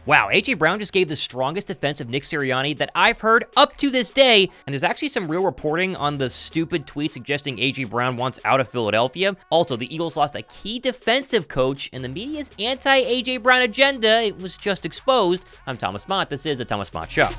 Wow, A.J. Brown just gave the strongest defense of Nick Sirianni that I've heard up to this day, and there's actually some real reporting on the stupid tweet suggesting A.J. Brown wants out of Philadelphia. Also, the Eagles lost a key defensive coach, and the media's anti-A.J. Brown agenda, it was just exposed. I'm Thomas Mott. This is the Thomas Mott Show.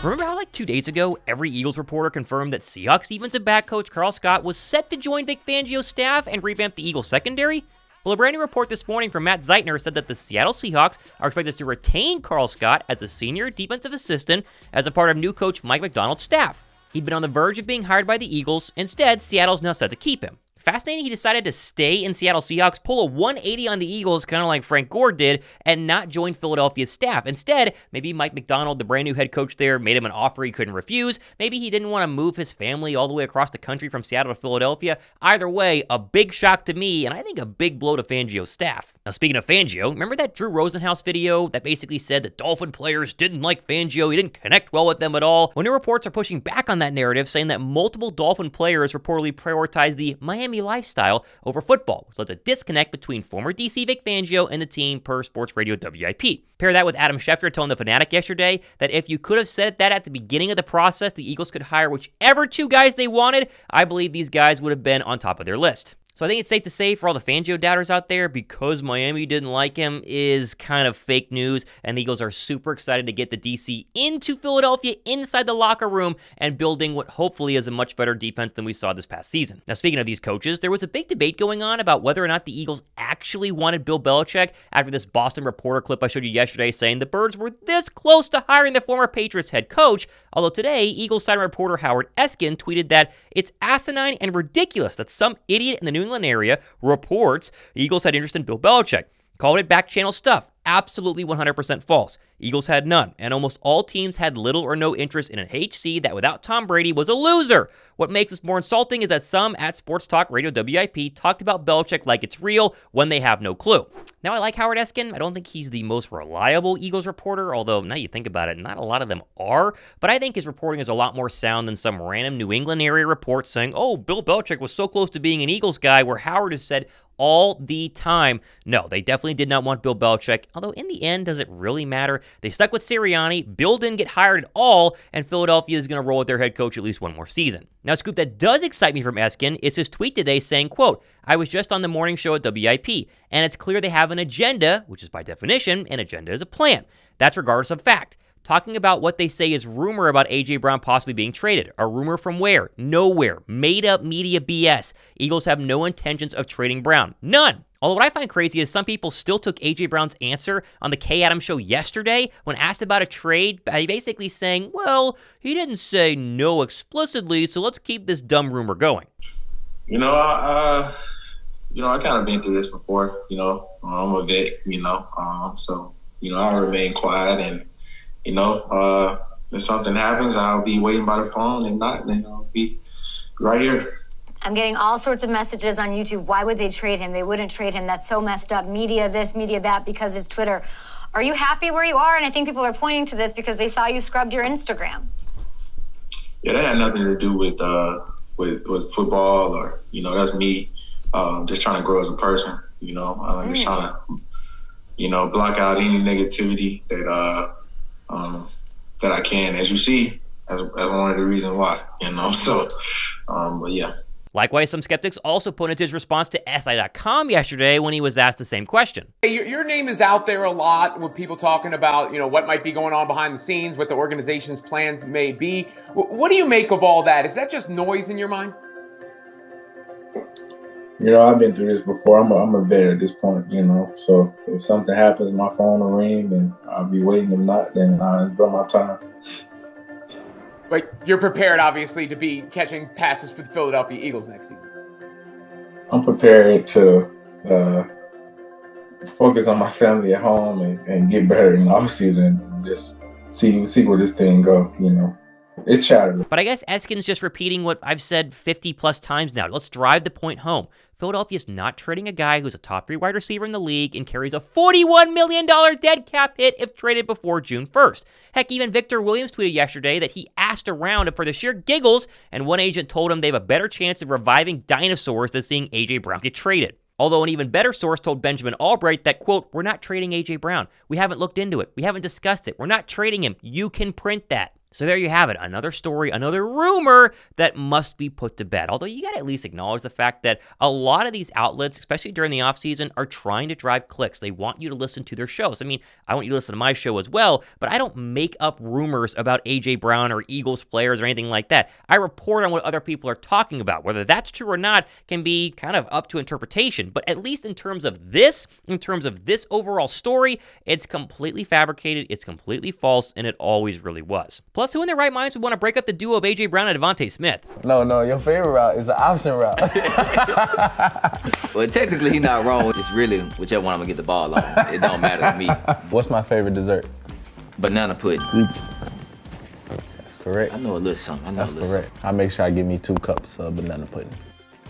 Remember how 2 days ago, every Eagles reporter confirmed that Seahawks defensive back coach Karl was set to join Vic Fangio's staff and revamp the Eagles secondary? Well, a brand new report this morning from Matt Zeitner said that the Seattle Seahawks are expected to retain Karl as a senior defensive assistant as a part of new coach Mike Macdonald's staff. He'd been on the verge of being hired by the Eagles. Instead, Seattle's now set to keep him. Fascinating, he decided to stay in Seattle Seahawks, pull a 180 on the Eagles, kind of like Frank Gore did, and not join Philadelphia's staff. Instead, maybe Mike Macdonald, the brand new head coach there, made him an offer he couldn't refuse. Maybe he didn't want to move his family all the way across the country from Seattle to Philadelphia. Either way, a big shock to me, and I think a big blow to Fangio's staff. Now, speaking of Fangio, remember that Drew Rosenhaus video that basically said that Dolphin players didn't like Fangio, he didn't connect well with them at all? Well, new reports are pushing back on that narrative, saying that multiple Dolphin players reportedly prioritized the Miami lifestyle over football, which led to a disconnect between former DC Vic Fangio and the team per Sports Radio WIP. Pair that with Adam Schefter telling The Fanatic yesterday that if you could have said that at the beginning of the process, the Eagles could hire whichever two guys they wanted, I believe these guys would have been on top of their list. So I think it's safe to say for all the Fangio doubters out there, because Miami didn't like him is kind of fake news, and the Eagles are super excited to get the DC into Philadelphia, inside the locker room, and building what hopefully is a much better defense than we saw this past season. Now, speaking of these coaches, there was a big debate going on about whether or not the Eagles actually wanted Bill Belichick after this Boston Reporter clip I showed you yesterday saying the Birds were this close to hiring the former Patriots head coach, although today, Eagles side reporter Howard Eskin tweeted that it's asinine and ridiculous that some idiot in the New England area reports Eagles had interest in Bill Belichick. Called it back channel stuff. Absolutely 100% false. Eagles had none, and almost all teams had little or no interest in an HC that without Tom Brady was a loser. What makes this more insulting is that some at Sports Talk Radio WIP talked about Belichick like it's real when they have no clue. Now, I like Howard Eskin. I don't think he's the most reliable Eagles reporter, although now you think about it, not a lot of them are, but I think his reporting is a lot more sound than some random New England area report saying, oh, Bill Belichick was so close to being an Eagles guy, where Howard has said all the time, no, they definitely did not want Bill Belichick, although in the end, does it really matter? They stuck with Sirianni, Bill didn't get hired at all, and Philadelphia is going to roll with their head coach at least one more season. Now, a scoop that does excite me from Eskin is his tweet today saying, quote, I was just on the morning show at WIP, and it's clear they have an agenda, which is by definition, an agenda is a plan. That's regardless of fact. Talking about what they say is rumor about A.J. Brown possibly being traded. A rumor from where? Nowhere. Made up media BS. Eagles have no intentions of trading Brown. None. Although what I find crazy is some people still took A.J. Brown's answer on the Kay Adams show yesterday when asked about a trade by basically saying, well, he didn't say no explicitly, so let's keep this dumb rumor going. I kind of been through this before, I'm a vet, so, I remain quiet and, if something happens, I'll be waiting by the phone, and not, then I'll be right here. I'm getting all sorts of messages on YouTube. Why would they trade him? They wouldn't trade him. That's so messed up. Media this, media that, because it's Twitter. Are you happy where you are? And I think people are pointing to this because they saw you scrubbed your Instagram. Yeah, that had nothing to do with football or, that's me just trying to grow as a person, just trying to, block out any negativity that I can, as you see, as one of the reasons why, but yeah. Likewise, some skeptics also pointed to his response to SI.com yesterday when he was asked the same question. Your name is out there a lot with people talking about, what might be going on behind the scenes, what the organization's plans may be. What do you make of all that? Is that just noise in your mind? I've been through this before. I'm a vet at this point, So if something happens, my phone will ring and I'll be waiting. If not, then I'll enjoy my time. But you're prepared, obviously, to be catching passes for the Philadelphia Eagles next season. I'm prepared to focus on my family at home and get better in the offseason and just see where this thing go, It's chatter. But I guess Eskin's just repeating what I've said 50 plus times now. Let's drive the point home. Philadelphia's not trading a guy who's a top 3 wide receiver in the league and carries a $41 million dead cap hit if traded before June 1st. Heck, even Victor Williams tweeted yesterday that he asked around for the sheer giggles, and one agent told him they have a better chance of reviving dinosaurs than seeing A.J. Brown get traded. Although an even better source told Benjamin Albright that, quote, "We're not trading A.J. Brown. We haven't looked into it. We haven't discussed it. We're not trading him. You can print that." So there you have it, another story, another rumor that must be put to bed. Although you got to at least acknowledge the fact that a lot of these outlets, especially during the offseason, are trying to drive clicks. They want you to listen to their shows. I mean, I want you to listen to my show as well, but I don't make up rumors about A.J. Brown or Eagles players or anything like that. I report on what other people are talking about. Whether that's true or not can be kind of up to interpretation, but at least in terms of this overall story, it's completely fabricated, it's completely false, and it always really was. Plus, who in their right minds would want to break up the duo of A.J. Brown and Devonta Smith? No, your favorite route is the option route. Well, technically, he's not wrong. It's really whichever one I'm going to get the ball on. It don't matter to me. What's my favorite dessert? Banana pudding. That's correct. I know a little something. That's correct. I make sure I give me 2 cups of banana pudding.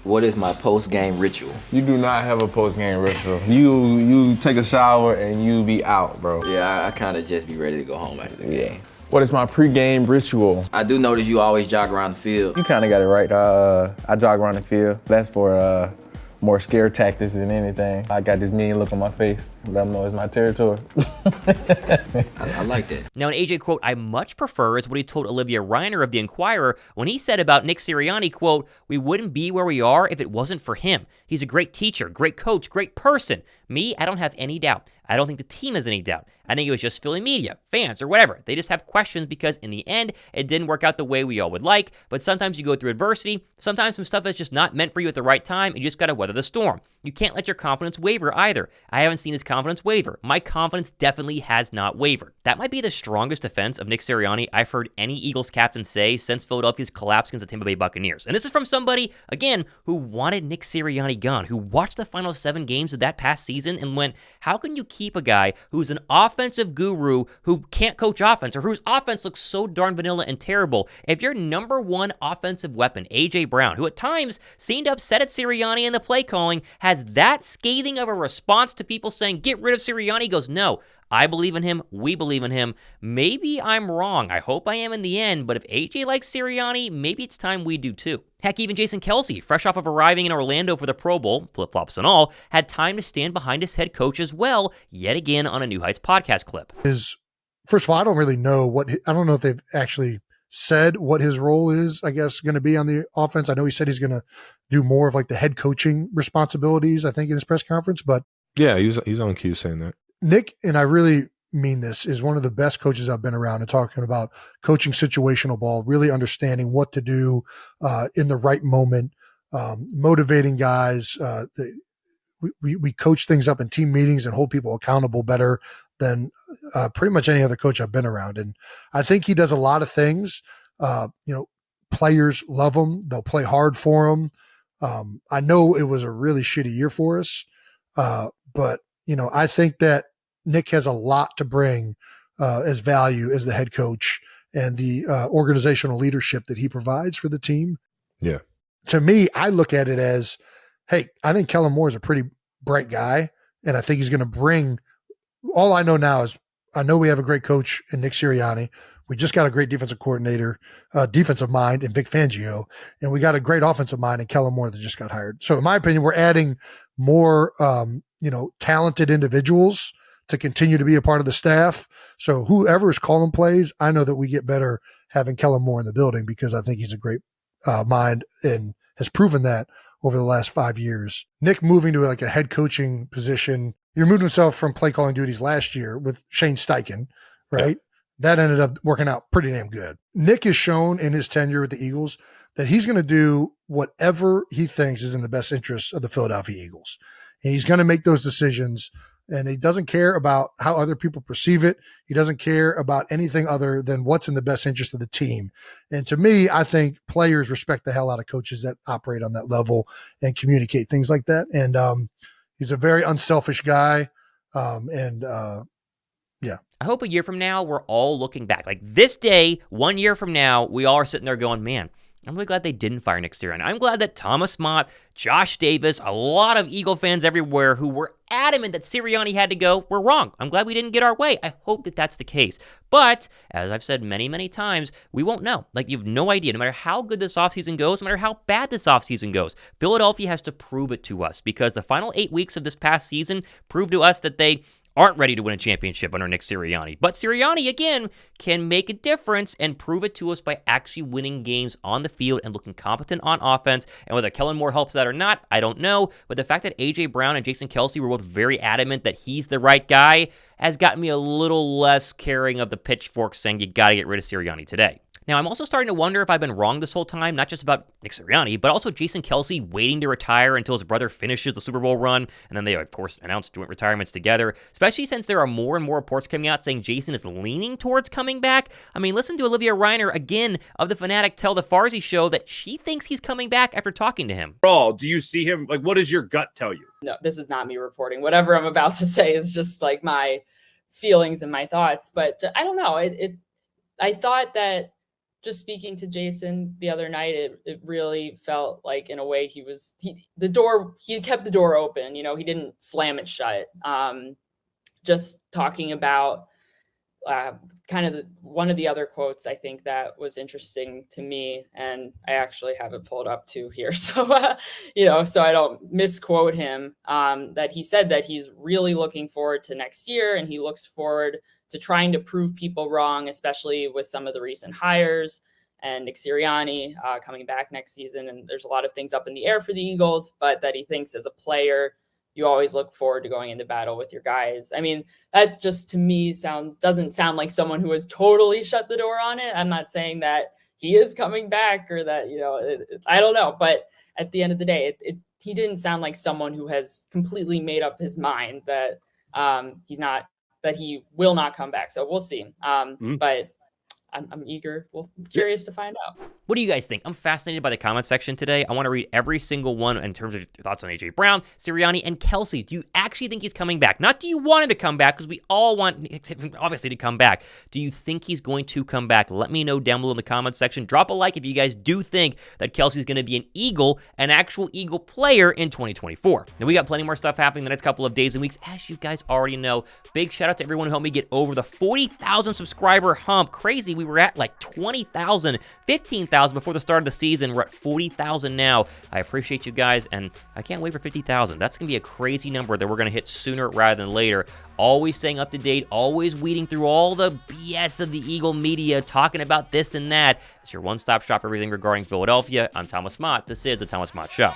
What is my post-game ritual? You do not have a post-game ritual. You take a shower and you be out, bro. Yeah, I kind of just be ready to go home after the game. What is my pre-game ritual? I do notice you always jog around the field. You kind of got it right. I jog around the field. That's for more scare tactics than anything. I got this mean look on my face. Let them know it's my territory. I like that. Now, an AJ quote I much prefer is what he told Olivia Reiner of The Inquirer when he said about Nick Sirianni, quote, "We wouldn't be where we are if it wasn't for him. He's a great teacher, great coach, great person. Me, I don't have any doubt. I don't think the team has any doubt. I think it was just Philly media, fans, or whatever. They just have questions because in the end, it didn't work out the way we all would like, but sometimes you go through adversity, sometimes some stuff that's just not meant for you at the right time, and you just gotta weather the storm. You can't let your confidence waver either. I haven't seen his confidence waver. My confidence definitely has not wavered." That might be the strongest defense of Nick Sirianni I've heard any Eagles captain say since Philadelphia's collapse against the Tampa Bay Buccaneers. And this is from somebody, again, who wanted Nick Sirianni gone, who watched the final 7 games of that past season and went, how can you keep a guy who's an offensive guru who can't coach offense or whose offense looks so darn vanilla and terrible if your number one offensive weapon, A.J. Brown, who at times seemed upset at Sirianni and the play calling, has that scathing of a response to people saying, get rid of Sirianni? He goes, no, I believe in him. We believe in him. Maybe I'm wrong. I hope I am in the end. But if AJ likes Sirianni, maybe it's time we do too. Heck, even Jason Kelce, fresh off of arriving in Orlando for the Pro Bowl, flip-flops and all, had time to stand behind his head coach as well, yet again on a New Heights podcast clip. First of all, I don't really know I don't know if they've actually said what his role is, I guess, going to be on the offense. I know he said he's going to do more of like the head coaching responsibilities, I think, in his press conference, but yeah, he's on cue saying that. Nick, and I really mean this, is one of the best coaches I've been around and talking about coaching situational ball, really understanding what to do in the right moment, motivating guys. We coach things up in team meetings and hold people accountable better than pretty much any other coach I've been around. And I think he does a lot of things. Players love him. They'll play hard for him. I know it was a really shitty year for us, but I think that Nick has a lot to bring as value as the head coach and the organizational leadership that he provides for the team. Yeah. To me, I look at it as, hey, I think Kellen Moore is a pretty bright guy, and I think he's going to bring – all I know now is I know we have a great coach in Nick Sirianni. We just got a great defensive coordinator, defensive mind in Vic Fangio, and we got a great offensive mind in Kellen Moore that just got hired. So in my opinion, we're adding more talented individuals to continue to be a part of the staff. So whoever is calling plays, I know that we get better having Kellen Moore in the building because I think he's a great mind and has proven that over the last 5 years. Nick moving to like a head coaching position, he removed himself from play calling duties last year with Shane Steichen, right? Yeah. That ended up working out pretty damn good. Nick has shown in his tenure with the Eagles that he's going to do whatever he thinks is in the best interest of the Philadelphia Eagles. And he's going to make those decisions. And he doesn't care about how other people perceive it. He doesn't care about anything other than what's in the best interest of the team. And to me, I think players respect the hell out of coaches that operate on that level and communicate things like that. And he's a very unselfish guy. Yeah. I hope a year from now, we're all looking back. Like this day, 1 year from now, we all are sitting there going, man, I'm really glad they didn't fire Nick Sirianni. I'm glad that Thomas Mott, Josh Davis, a lot of Eagle fans everywhere who were adamant that Sirianni had to go were wrong. I'm glad we didn't get our way. I hope that that's the case. But, as I've said many, many times, we won't know. Like, you have no idea. No matter how good this offseason goes, no matter how bad this offseason goes, Philadelphia has to prove it to us, because the final 8 weeks of this past season proved to us that they aren't ready to win a championship under Nick Sirianni. But Sirianni, again, can make a difference and prove it to us by actually winning games on the field and looking competent on offense. And whether Kellen Moore helps that or not, I don't know. But the fact that A.J. Brown and Jason Kelce were both very adamant that he's the right guy has gotten me a little less caring of the pitchfork saying you got to get rid of Sirianni today. Now, I'm also starting to wonder if I've been wrong this whole time, not just about Nick Sirianni, but also Jason Kelce waiting to retire until his brother finishes the Super Bowl run, and then they, of course, announced joint retirements together, especially since there are more and more reports coming out saying Jason is leaning towards coming back. I mean, listen to Olivia Reiner, again, of The Fanatic, tell The Farzi Show that she thinks he's coming back after talking to him. Karl, do you see him? Like, what does your gut tell you? No, this is not me reporting. Whatever I'm about to say is just like my feelings and my thoughts, but I don't know. I thought that, just speaking to Jason the other night, it really felt like, in a way, he kept the door open. You know, he didn't slam it shut. Just talking about kind of one of the other quotes, I think that was interesting to me, and I actually have it pulled up too here. So, so I don't misquote him, that he said that he's really looking forward to next year, and he looks forward to trying to prove people wrong, especially with some of the recent hires and Nick Sirianni coming back next season. And there's a lot of things up in the air for the Eagles, but that he thinks as a player, you always look forward to going into battle with your guys. I mean, that just to me doesn't sound like someone who has totally shut the door on it. I'm not saying that he is coming back or that, I don't know. But at the end of the day, he didn't sound like someone who has completely made up his mind that he will not come back. So we'll see. But I'm curious to find out. What do you guys think? I'm fascinated by the comment section today. I want to read every single one in terms of your thoughts on A.J. Brown, Sirianni, and Kelce. Do you actually think he's coming back? Not do you want him to come back, because we all want him, obviously, to come back. Do you think he's going to come back? Let me know down below in the comment section. Drop a like if you guys do think that Kelce's going to be an actual Eagle player in 2024. Now, we got plenty more stuff happening the next couple of days and weeks, as you guys already know. Big shout out to everyone who helped me get over the 40,000 subscriber hump. Crazy. We were at like 20,000, 15,000 before the start of the season. We're at 40,000 now. I appreciate you guys, and I can't wait for 50,000. That's going to be a crazy number that we're going to hit sooner rather than later. Always staying up to date, always weeding through all the BS of the Eagle media, talking about this and that. It's your one-stop shop for everything regarding Philadelphia. I'm Thomas Mott. This is The Thomas Mott Show.